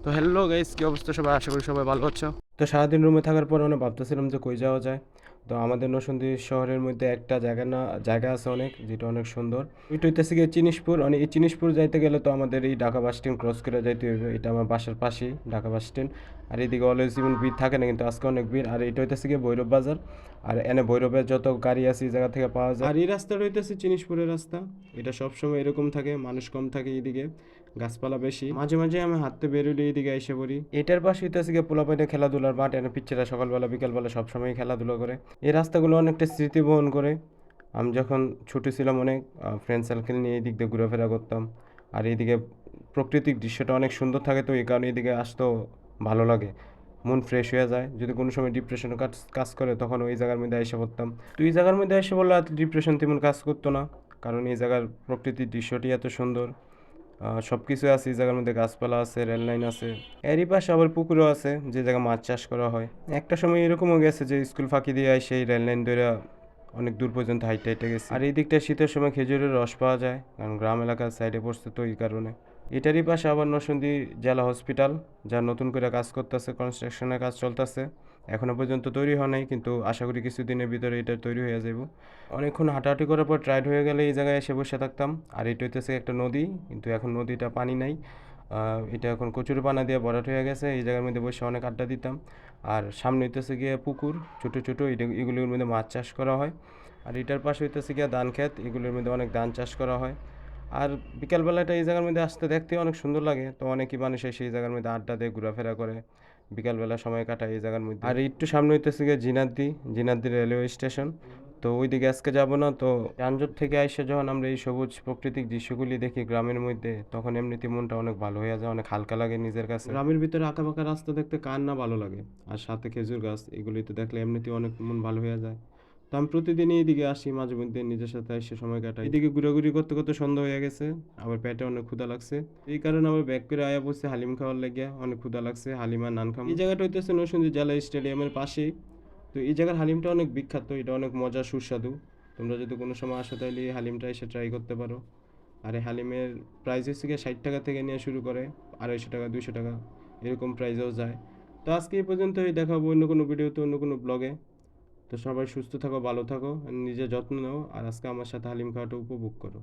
তো hello guys, কি অবস্থা সবাই? আশা করি সবাই ভালো আছো। তো সারাদিন রুমে থাকার পর অনেক ভাবতেছিলাম যে কই যাওয়া যায়। তো আমাদের নরসিংদী শহরের মধ্যে একটা জায়গা আছে অনেক, যেটা অনেক সুন্দর। ওইটা হইতেছে গিয়ে চিনিসপুর। মানে এই চিনিসপুর যাইতে গেলে তো আমাদের এই ঢাকা বাস স্ট্যান্ড ক্রস করে যাইতে হইবে। এটা আমার বাসার পাশেই ঢাকা বাস স্ট্যান্ড। আর এইদিকে অলওয়েজ ইভেন ভিড় থাকে না, কিন্তু আজকে অনেক ভিড়। আর এটা হইতেছে গিয়ে ভৈরব বাজার। আর এনে ভৈরবের যত গাড়ি আছে এই জায়গা থেকে পাওয়া যায়। আর এই রাস্তাটা হইতেছে চিনিসপুরের রাস্তা। এটা সবসময় এরকম থাকে, মানুষ কম থাকে এইদিকে, গাছপালা বেশি। মাঝে মাঝে আমি হাঁটতে বেরোলে এইদিকে এসে পড়ি। এটার পাশে হইতেছে গিয়ে পোলাপাইনে খেলাধুলার মাঠ। এনে পিচ্ছেরা সকালবেলা বিকালবেলা সবসময় খেলাধুলা করে। এই রাস্তাগুলো অনেকটা স্মৃতি বহন করে। আমি যখন ছোট ছিলাম অনেক ফ্রেন্ড সার্কেল নিয়ে এই দিক দিয়ে ঘোরাফেরা করতাম। আর এইদিকে প্রাকৃতিক দৃশ্যটা অনেক সুন্দর থাকে, তো এই কারণে এদিকে আসতেও ভালো লাগে, মন ফ্রেশ হয়ে যায়। যদি কোনো সময় ডিপ্রেশন কাজ কাজ করে তখন ওই জায়গার মধ্যে এসে পড়তাম। তো এই জায়গার মধ্যে এসে বললে ডিপ্রেশন তেমন কাজ করতো না, কারণ এই জায়গার প্রকৃতির দৃশ্যটি এত সুন্দর। সব কিছু আছে এই জায়গার মধ্যে, গাছপালা আছে, রেল লাইন আছে। এরই পাশে আবার পুকুরও আছে, যে জায়গায় মাছ চাষ করা হয়। একটা সময় এরকমও গেছে যে স্কুল ফাঁকি দিয়ে সেই রেল লাইন ধরে অনেক দূর পর্যন্ত হাইটে হাইটে গেছে। আর এই দিকটা শীতের সময় খেজুরের রস পাওয়া যায়, কারণ গ্রাম এলাকার সাইডে পড়ছে তো এই কারণে। এটারই পাশে আবার নরসিংদী জেলা হসপিটাল, যা নতুন করে কাজ করতেছে, কনস্ট্রাকশনের কাজ চলতেছে। এখনো পর্যন্ত তৈরি হয় নাই, কিন্তু আশা করি কিছুদিনের ভিতরে এটা তৈরি হয়ে যাব। অনেকক্ষণ হাঁটাহাঁটি করার পর টায়ার্ড হয়ে গেলে এই জায়গায় এসে বসে থাকতাম। আর এটা হইতেছে একটা নদী, কিন্তু এখন নদীটা পানি নাই। এটা এখন কচুর পানা দিয়ে ভরাট হয়ে গেছে। এই জায়গার মধ্যে বসে অনেক আড্ডা দিতাম। আর সামনে হইতেছে গিয়ে পুকুর, ছোটো ছোটো, এগুলোর মধ্যে মাছ চাষ করা হয়। আর এটার পাশে হইতেছে গিয়ে ধান ক্ষেত, এগুলোর মধ্যে অনেক ধান চাষ করা হয়। আর বিকালবেলাটা এই জায়গার মধ্যে আসতে দেখতে অনেক সুন্দর লাগে, তো অনেকই মানুষ এসে এই জায়গার মধ্যে আড্ডা দিয়ে ঘোরাফেরা করে, বিকালবেলা সময় কাটায় এই জায়গার মধ্যে। আর একটু সামনে হইতেছে গিয়ে জিনাদ্দি রেলওয়ে স্টেশন। তো ওইদিকে আজকে যাব না। তো যানজট থেকে আইসা যখন আমরা এই সবুজ প্রাকৃতিক দৃশ্যগুলি দেখি গ্রামের মধ্যে, তখন এমনিতে মনটা অনেক ভালো হয়ে যায়, অনেক হালকা লাগে নিজের কাছে। গ্রামের ভিতরে আঁকাবাঁকা রাস্তা দেখতে কার না ভালো লাগে, আর সাথে খেজুর গাছ, এগুলিতে দেখলে এমনিতে অনেক মন ভালো হয়ে যায়। তো আমি প্রতিদিনই এইদিকে আসি, মাঝে মধ্যে নিজের সাথে এসে সময় কাটাই। এদিকে ঘোরাঘুরি করতে করতে সন্ধ্যা হয়ে গেছে, আবার পেটে অনেক ক্ষুধা লাগছে। এই কারণে আবার ব্যাক করে আয়া বসে হালিম খাওয়ার লাগে, অনেক ক্ষুধা লাগছে, হালিম আর নান খাম। এই জায়গাটা হইতেছে নরসিংদী জেলা স্টেডিয়ামের পাশেই। তো এই জায়গার হালিমটা অনেক বিখ্যাত, এটা অনেক মজা সুস্বাদু। তোমরা যদি কোনো সময় আসো তাহলে এই হালিমটা এসে ট্রাই করতে পারো। আর এই হালিমের প্রাইস হচ্ছে গিয়ে 60 টাকা থেকে নিয়ে শুরু করে 250 টাকা, 200 টাকা, এরকম প্রাইসেও যায়। তো আজকে এই পর্যন্তই, দেখাবো অন্য কোনো ভিডিওতে, অন্য কোনো ব্লগে। তো সবাই সুস্থ থাকো, ভালো থাকো, আর নিজের যত্ন নাও, আর আজকে আমার সাথে হালিম খাওয়াটা উপভোগ করো।